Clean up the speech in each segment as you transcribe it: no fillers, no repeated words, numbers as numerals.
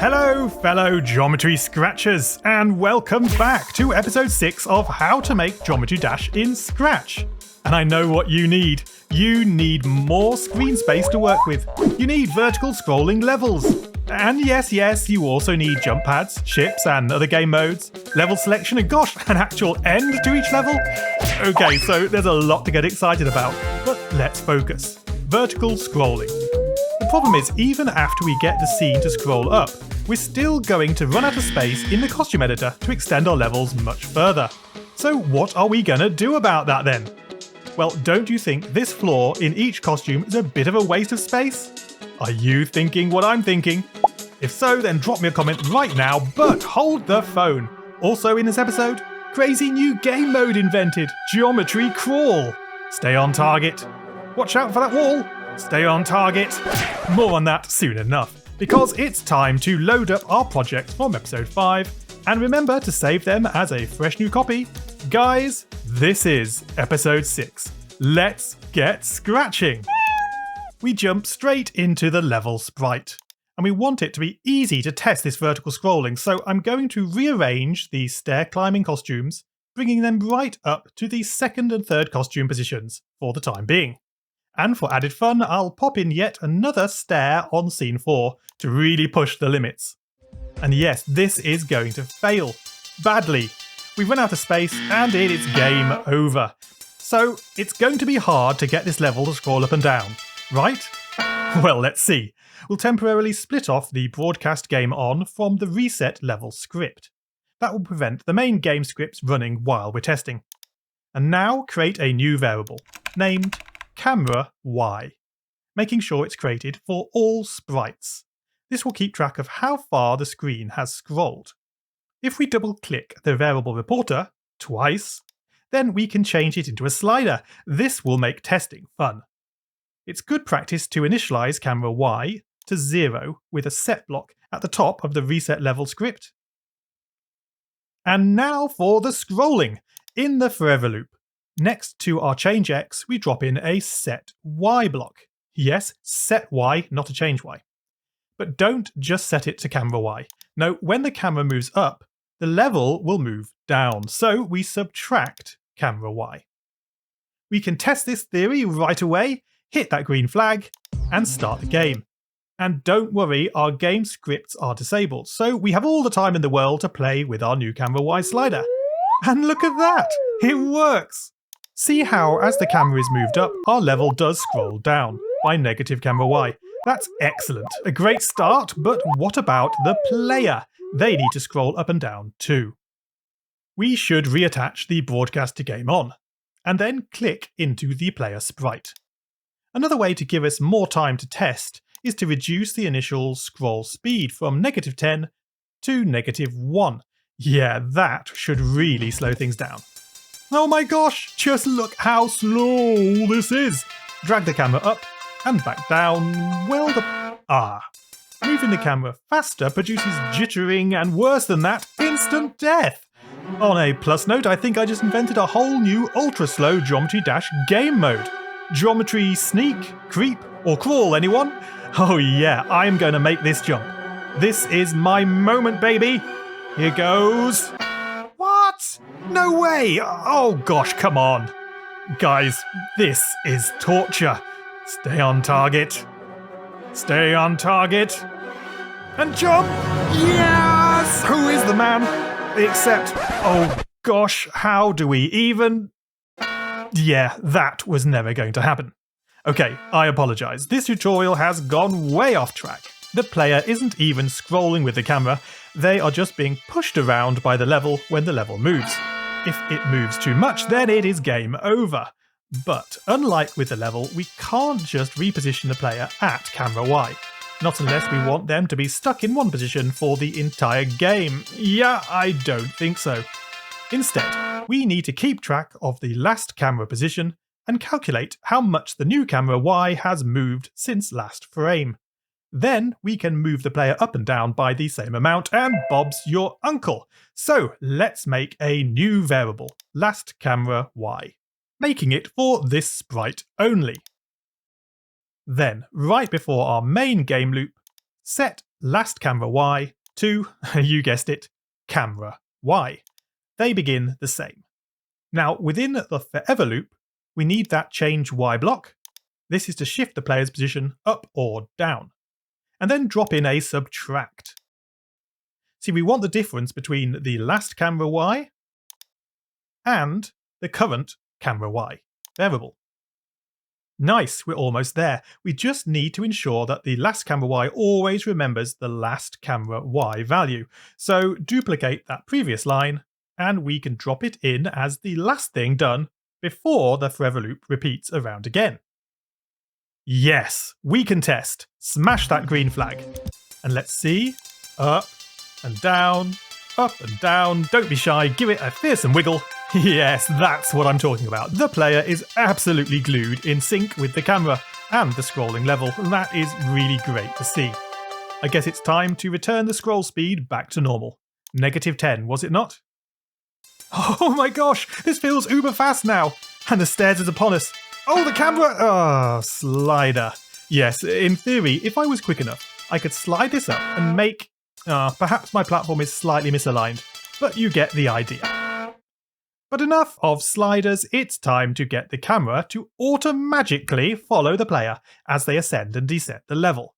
Hello, fellow Geometry Scratchers, and welcome back to episode 6 of How to Make Geometry Dash in Scratch. And I know what you need. You need more screen space to work with. You need vertical scrolling levels. And yes, you also need jump pads, ships, and other game modes, level selection, and gosh, an actual end to each level. Okay, so there's a lot to get excited about, but let's focus. Vertical scrolling. The problem is, even after we get the scene to scroll up, we're still going to run out of space in the costume editor to extend our levels much further. So what are we gonna do about that then? Well, don't you think this floor in each costume is a bit of a waste of space? Are you thinking what I'm thinking? If so, then drop me a comment right now, but hold the phone. Also in this episode, crazy new game mode invented, Geometry Crawl. Stay on target. Watch out for that wall. Stay on target. More on that soon enough, because it's time to load up our projects from episode 5, and remember to save them as a fresh new copy. Guys, this is episode 6. Let's get scratching! We jump straight into the level sprite, and we want it to be easy to test this vertical scrolling, so I'm going to rearrange the stair climbing costumes, bringing them right up to the second and third costume positions for the time being. And for added fun, I'll pop in yet another stair on scene 4 to really push the limits. And yes, this is going to fail. Badly. We've run out of space and it is game over. So it's going to be hard to get this level to scroll up and down, right? Well, let's see. We'll temporarily split off the broadcast game on from the reset level script. That will prevent the main game scripts running while we're testing. And now create a new variable named Camera Y, making sure it's created for all sprites. This will keep track of how far the screen has scrolled. If we double click the variable reporter twice, then we can change it into a slider. This will make testing fun. It's good practice to initialize camera Y to 0 with a set block at the top of the reset level script. And now for the scrolling in the forever loop. Next to our change X, we drop in a set Y block. Yes, set Y, not a change Y. But don't just set it to camera Y. No, when the camera moves up, the level will move down, so we subtract camera Y. We can test this theory right away, hit that green flag, and start the game. And don't worry, our game scripts are disabled, so we have all the time in the world to play with our new camera Y slider. And look at that! It works! See how, as the camera is moved up, our level does scroll down by negative camera Y. That's excellent. A great start, but what about the player? They need to scroll up and down too. We should reattach the broadcast to game on, and then click into the player sprite. Another way to give us more time to test is to reduce the initial scroll speed from -10 to -1. Yeah, that should really slow things down. Oh my gosh, just look how slow this is. Drag the camera up and back down. Well, moving the camera faster produces jittering and worse than that, instant death. On a plus note, I think I just invented a whole new ultra slow Geometry Dash game mode. Geometry Sneak, Creep, or Crawl, anyone? Oh yeah, I'm going to make this jump. This is my moment, baby. Here goes. What? No way! Oh gosh, come on. Guys, this is torture. Stay on target. Stay on target. And jump! Yes! Who is the man? Except, oh gosh, how do we even... Yeah, that was never going to happen. Okay, I apologise. This tutorial has gone way off track. The player isn't even scrolling with the camera, they are just being pushed around by the level when the level moves. If it moves too much, then it is game over. But unlike with the level, we can't just reposition the player at camera Y. Not unless we want them to be stuck in one position for the entire game. Yeah, I don't think so. Instead, we need to keep track of the last camera position and calculate how much the new camera Y has moved since last frame. Then we can move the player up and down by the same amount, and Bob's your uncle. So let's make a new variable, last camera Y, making it for this sprite only. Then, right before our main game loop, set last camera Y to, you guessed it, camera Y. They begin the same. Now, within the forever loop, we need that change Y block. This is to shift the player's position up or down. And then drop in a subtract. See, we want the difference between the last camera Y and the current camera Y variable. Nice, we're almost there. We just need to ensure that the last camera Y always remembers the last camera Y value. So duplicate that previous line, and we can drop it in as the last thing done before the forever loop repeats around again. Yes, we can test. Smash that green flag. And let's see. Up and down, up and down. Don't be shy, give it a fearsome wiggle. Yes, that's what I'm talking about. The player is absolutely glued in sync with the camera and the scrolling level. That is really great to see. I guess it's time to return the scroll speed back to normal. -10, was it not? Oh my gosh, this feels uber fast now. And the stairs is upon us. Oh, the camera! Oh, slider. Yes, in theory, if I was quick enough, I could slide this up and make... perhaps my platform is slightly misaligned, but you get the idea. But enough of sliders, it's time to get the camera to automagically follow the player as they ascend and descend the level.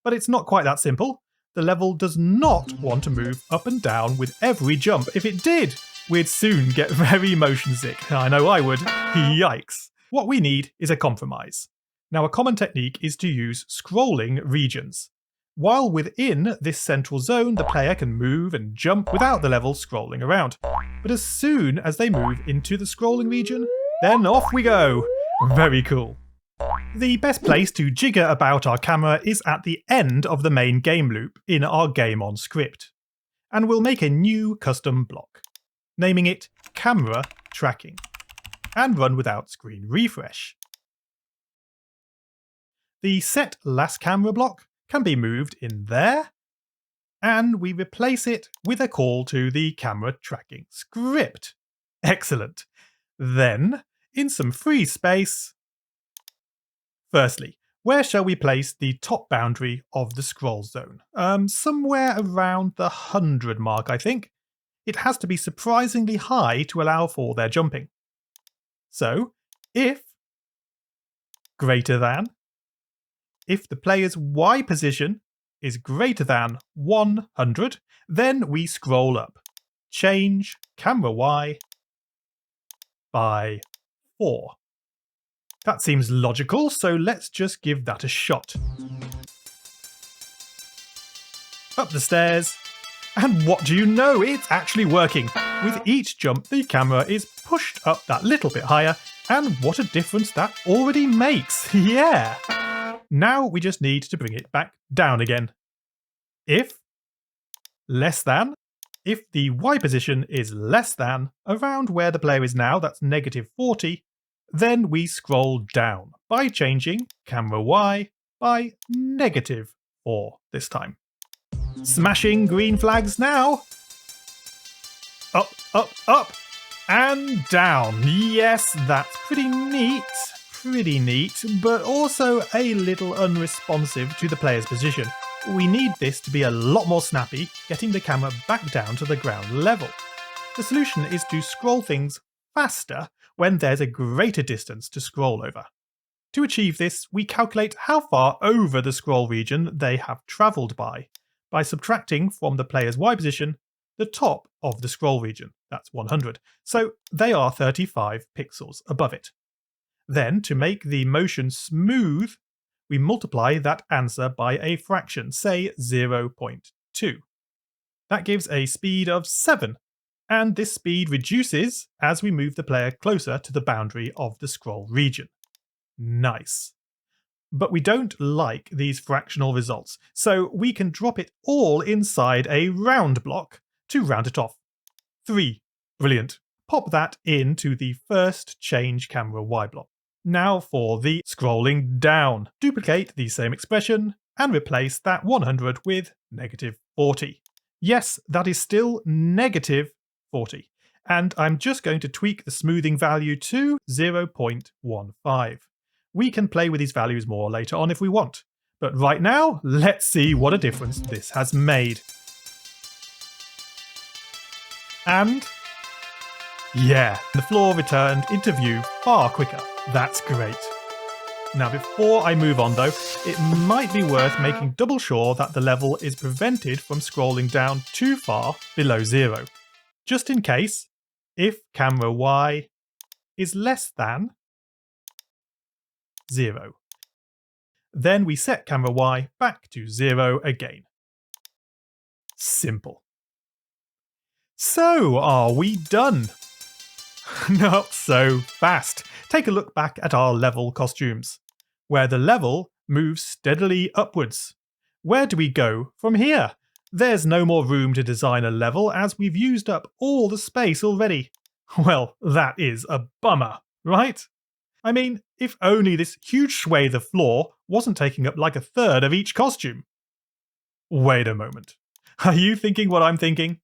But it's not quite that simple. The level does not want to move up and down with every jump. If it did, we'd soon get very motion sick. I know I would. Yikes. What we need is a compromise. Now, a common technique is to use scrolling regions. While within this central zone, the player can move and jump without the level scrolling around. But as soon as they move into the scrolling region, then off we go. Very cool. The best place to jigger about our camera is at the end of the main game loop in our game on script. And we'll make a new custom block, naming it camera tracking, and run without screen refresh. The set last camera block can be moved in there, and we replace it with a call to the camera tracking script. Excellent. Then, in some free space, firstly, where shall we place the top boundary of the scroll zone? Somewhere around the 100 mark, I think. It has to be surprisingly high to allow for their jumping. So, if greater than, if the player's Y position is greater than 100, then we scroll up. Change camera Y by 4. That seems logical, so let's just give that a shot. Up the stairs, and what do you know? It's actually working. With each jump, the camera is pushed up that little bit higher, and what a difference that already makes. Yeah! Now we just need to bring it back down again. If less than, if the Y position is less than, around where the player is now, that's -40, then we scroll down by changing camera Y by -4 this time. Smashing green flags now. Up, up, up, and down. Yes, that's pretty neat, but also a little unresponsive to the player's position. We need this to be a lot more snappy, getting the camera back down to the ground level. The solution is to scroll things faster when there's a greater distance to scroll over. To achieve this, we calculate how far over the scroll region they have travelled by subtracting from the player's Y position the top of the scroll region, that's 100, so they are 35 pixels above it. Then, to make the motion smooth, we multiply that answer by a fraction, say 0.2. That gives a speed of 7, and this speed reduces as we move the player closer to the boundary of the scroll region. Nice. But we don't like these fractional results, so we can drop it all inside a round block to round it off. 3. Brilliant. Pop that into the first change camera Y block. Now for the scrolling down. Duplicate the same expression and replace that 100 with -40. Yes, that is still -40. And I'm just going to tweak the smoothing value to 0.15. We can play with these values more later on if we want, But right now, let's see what a difference this has made. And yeah, the floor returned into view far quicker. That's great. Now before I move on though, it might be worth making double sure that the level is prevented from scrolling down too far below 0. Just in case, if camera Y is less than 0. Then we set camera Y back to 0 again. Simple. So, are we done? Not so fast. Take a look back at our level costumes, where the level moves steadily upwards. Where do we go from here? There's no more room to design a level as we've used up all the space already. Well, that is a bummer, right? I mean, if only this huge swathe of floor wasn't taking up like a third of each costume. Wait a moment. Are you thinking what I'm thinking?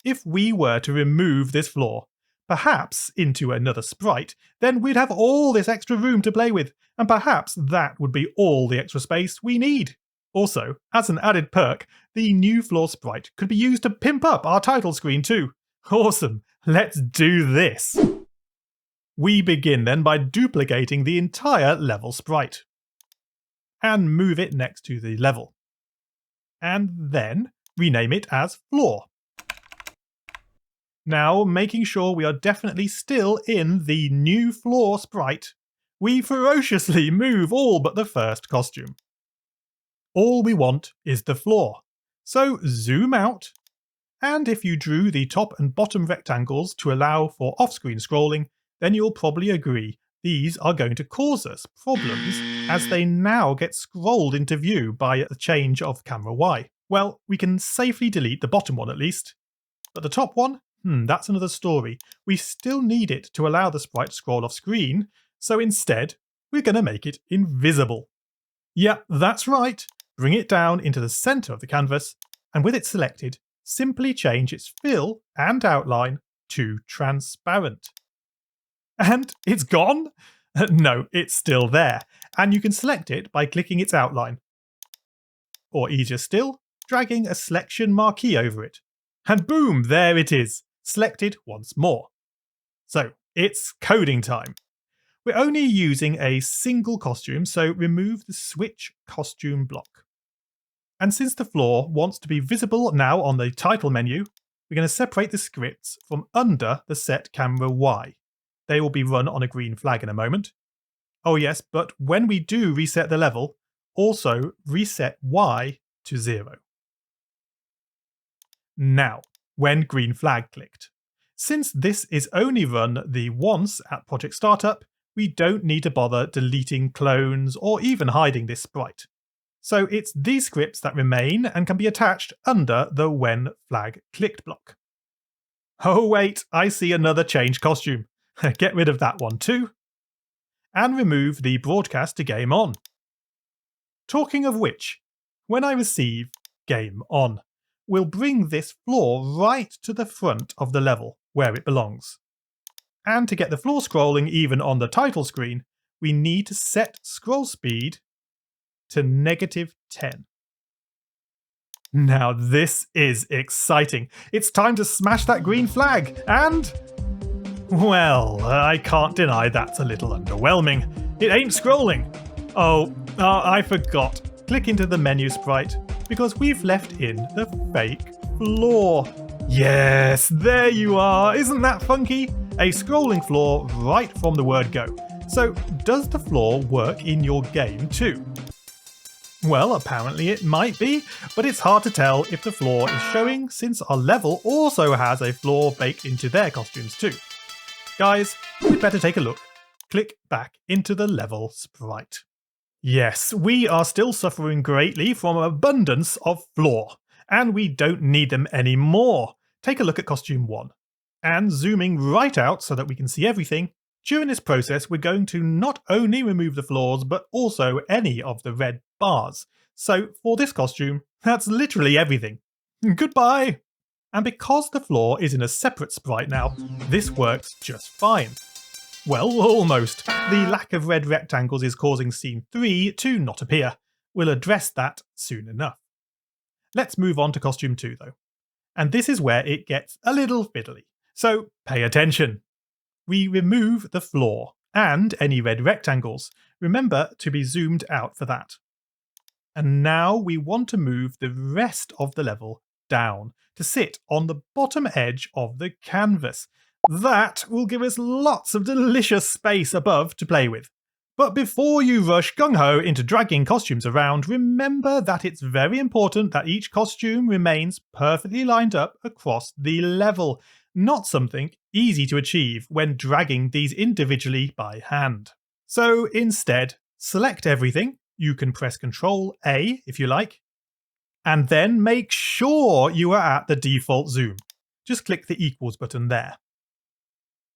If we were to remove this floor, perhaps into another sprite, then we'd have all this extra room to play with, and perhaps that would be all the extra space we need. Also, as an added perk, the new floor sprite could be used to pimp up our title screen too. Awesome, let's do this! We begin then by duplicating the entire level sprite, and move it next to the level, and then rename it as floor. Now, making sure we are definitely still in the new floor sprite, we ferociously move all but the first costume. All we want is the floor, so zoom out, and if you drew the top and bottom rectangles to allow for off-screen scrolling, then you'll probably agree these are going to cause us problems as they now get scrolled into view by a change of camera Y. Well, we can safely delete the bottom one at least, but the top one? That's another story. We still need it to allow the sprite to scroll off screen, so instead, we're going to make it invisible. Yep, that's right. Bring it down into the center of the canvas, and with it selected, simply change its fill and outline to transparent. And it's gone? No, it's still there, and you can select it by clicking its outline. Or easier still, dragging a selection marquee over it. And boom, there it is, selected once more. So, it's coding time. We're only using a single costume, so remove the switch costume block. And since the floor wants to be visible now on the title menu, we're going to separate the scripts from under the set camera Y. They will be run on a green flag in a moment. Oh yes, but when we do reset the level, also reset Y to 0. Now, when green flag clicked. Since this is only run the once at project startup, we don't need to bother deleting clones or even hiding this sprite. So it's these scripts that remain and can be attached under the when flag clicked block. Oh wait, I see another change costume. Get rid of that one too. And remove the broadcast to game on. Talking of which, when I receive game on, we'll bring this floor right to the front of the level where it belongs. And to get the floor scrolling even on the title screen, we need to set scroll speed to -10. Now this is exciting. It's time to smash that green flag and... well, I can't deny that's a little underwhelming. It ain't scrolling. Oh, I forgot. Click into the menu sprite because we've left in the fake floor. Yes, there you are. Isn't that funky? A scrolling floor right from the word go. So, does the floor work in your game too? Well, apparently it might be, but it's hard to tell if the floor is showing since our level also has a floor baked into their costumes too. Guys, we'd better take a look. Click back into the level sprite. Yes, we are still suffering greatly from an abundance of floor, and we don't need them anymore. Take a look at costume 1. And zooming right out so that we can see everything, during this process we're going to not only remove the floors but also any of the red bars. So for this costume, that's literally everything. Goodbye! And because the floor is in a separate sprite now, this works just fine. Well, almost. The lack of red rectangles is causing scene 3 to not appear. We'll address that soon enough. Let's move on to costume 2 though. And this is where it gets a little fiddly. So pay attention. We remove the floor and any red rectangles. Remember to be zoomed out for that. And now we want to move the rest of the level down to sit on the bottom edge of the canvas. That will give us lots of delicious space above to play with. But before you rush gung-ho into dragging costumes around, remember that it's very important that each costume remains perfectly lined up across the level, not something easy to achieve when dragging these individually by hand. So instead, select everything. You can press Ctrl A if you like, and then make sure you are at the default zoom. Just click the equals button there.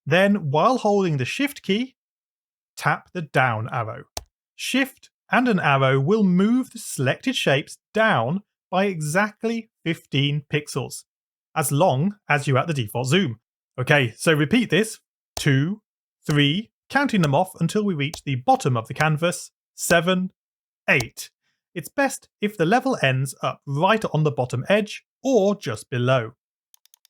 Then, while holding the Shift key, tap the down arrow. Shift and an arrow will move the selected shapes down by exactly 15 pixels, as long as you're at the default zoom. Okay, so repeat this, 2, 3, counting them off until we reach the bottom of the canvas, 7, 8. It's best if the level ends up right on the bottom edge or just below.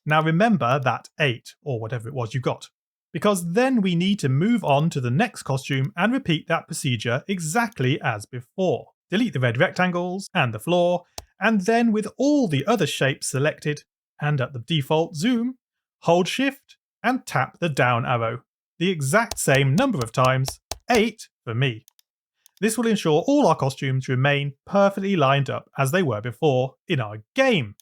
Now remember that 8, or whatever it was you got, because then we need to move on to the next costume and repeat that procedure exactly as before. Delete the red rectangles and the floor, and then with all the other shapes selected and at the default zoom, hold Shift and tap the down arrow, the exact same number of times, 8 for me. This will ensure all our costumes remain perfectly lined up as they were before in our game.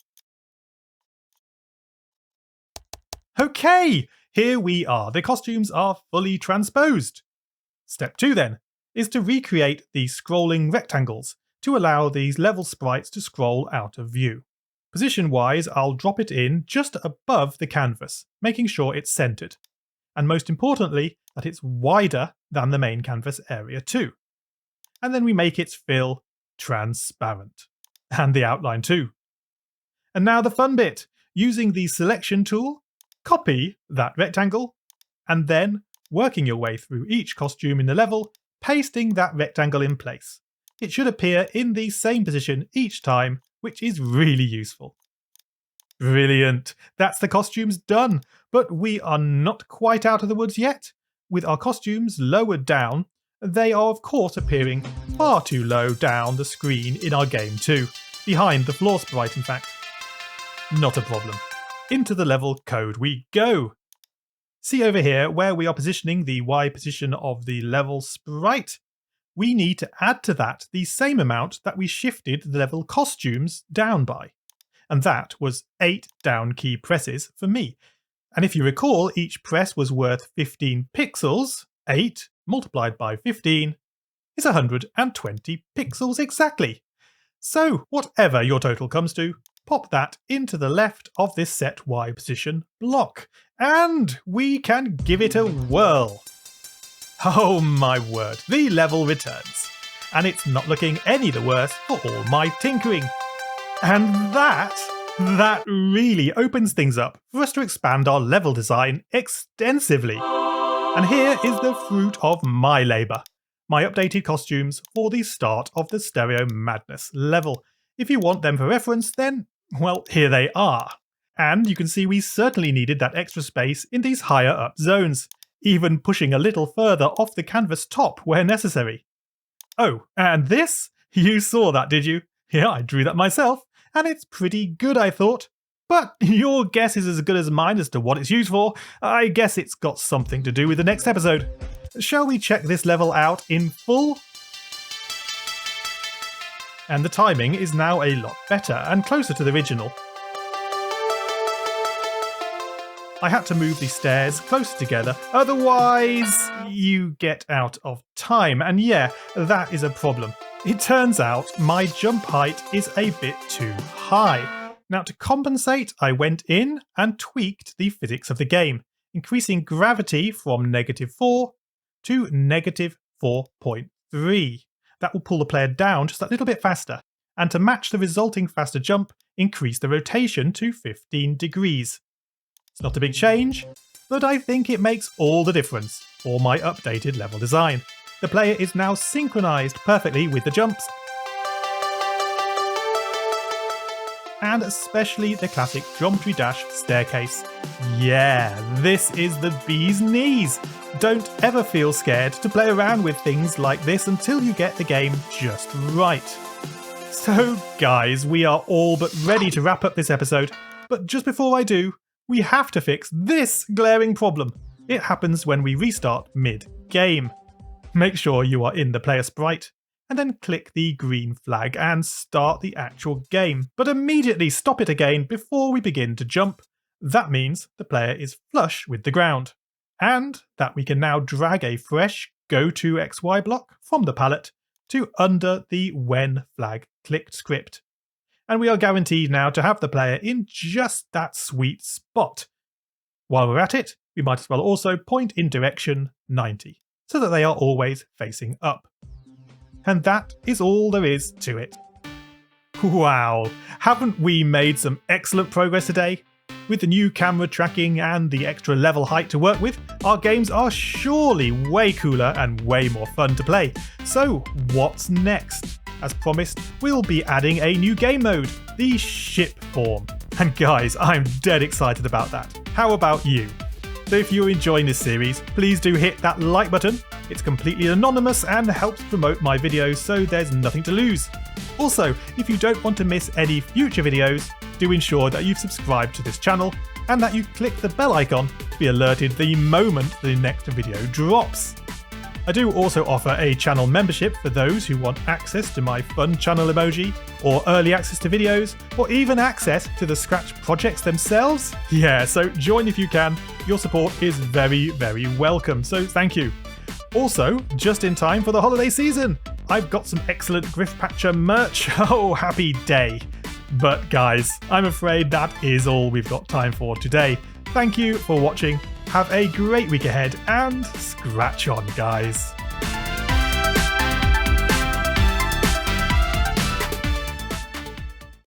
Okay, here we are. The costumes are fully transposed. Step 2 then is to recreate the scrolling rectangles to allow these level sprites to scroll out of view. Position wise, I'll drop it in just above the canvas, making sure it's centered. And most importantly, that it's wider than the main canvas area too. And then we make its fill transparent. And the outline too. And now the fun bit. Using the selection tool, copy that rectangle, and then working your way through each costume in the level, pasting that rectangle in place. It should appear in the same position each time, which is really useful. Brilliant! That's the costumes done, but we are not quite out of the woods yet. With our costumes lowered down, they are of course appearing far too low down the screen in our game too, behind the floor sprite in fact. Not a problem. Into the level code we go. See over here where we are positioning the Y position of the level sprite? We need to add to that the same amount that we shifted the level costumes down by. And that was 8 down key presses for me. And if you recall, each press was worth 15 pixels. 8 multiplied by 15 is 120 pixels exactly. So whatever your total comes to, pop that into the left of this set Y position block, and we can give it a whirl. Oh my word, the level returns, and it's not looking any the worse for all my tinkering. And that really opens things up for us to expand our level design extensively. And here is the fruit of my labour, my updated costumes for the start of the Stereo Madness level. If you want them for reference, then, well, here they are. And you can see we certainly needed that extra space in these higher up zones, even pushing a little further off the canvas top where necessary. Oh, and this? You saw that, did you? Yeah, I drew that myself, and it's pretty good, I thought. But your guess is as good as mine as to what it's used for. I guess it's got something to do with the next episode. Shall we check this level out in full? And the timing is now a lot better and closer to the original. I had to move the stairs closer together, otherwise you get out of time, and yeah, that is a problem. It turns out my jump height is a bit too high. Now to compensate, I went in and tweaked the physics of the game, increasing gravity from -4 to -4.3. That will pull the player down just a little bit faster, and to match the resulting faster jump, increase the rotation to 15 degrees. It's not a big change, but I think it makes all the difference for my updated level design. The player is now synchronized perfectly with the jumps, and especially the classic Geometry Dash staircase. Yeah, this is the bee's knees! Don't ever feel scared to play around with things like this until you get the game just right. So guys, we are all but ready to wrap up this episode, but just before I do, we have to fix this glaring problem. It happens when we restart mid-game. Make sure you are in the player sprite, and then click the green flag and start the actual game, but immediately stop it again before we begin to jump. That means the player is flush with the ground, and that we can now drag a fresh GoToXY block from the palette to under the when flag clicked script. And we are guaranteed now to have the player in just that sweet spot. While we're at it, we might as well also point in direction 90, so that they are always facing up. And that is all there is to it. Wow, haven't we made some excellent progress today? With the new camera tracking and the extra level height to work with, our games are surely way cooler and way more fun to play. So what's next? As promised, we'll be adding a new game mode, the ship form. And guys, I'm dead excited about that. How about you? So if you're enjoying this series, please do hit that like button. It's completely anonymous and helps promote my videos, so there's nothing to lose. Also, if you don't want to miss any future videos, do ensure that you've subscribed to this channel and that you click the bell icon to be alerted the moment the next video drops. I do also offer a channel membership for those who want access to my fun channel emoji, or early access to videos, or even access to the Scratch projects themselves. Yeah, so join if you can. Your support is very, very welcome, so thank you. Also, just in time for the holiday season, I've got some excellent Griffpatcher merch. Oh, happy day. But guys, I'm afraid that is all we've got time for today. Thank you for watching. Have a great week ahead and scratch on, guys.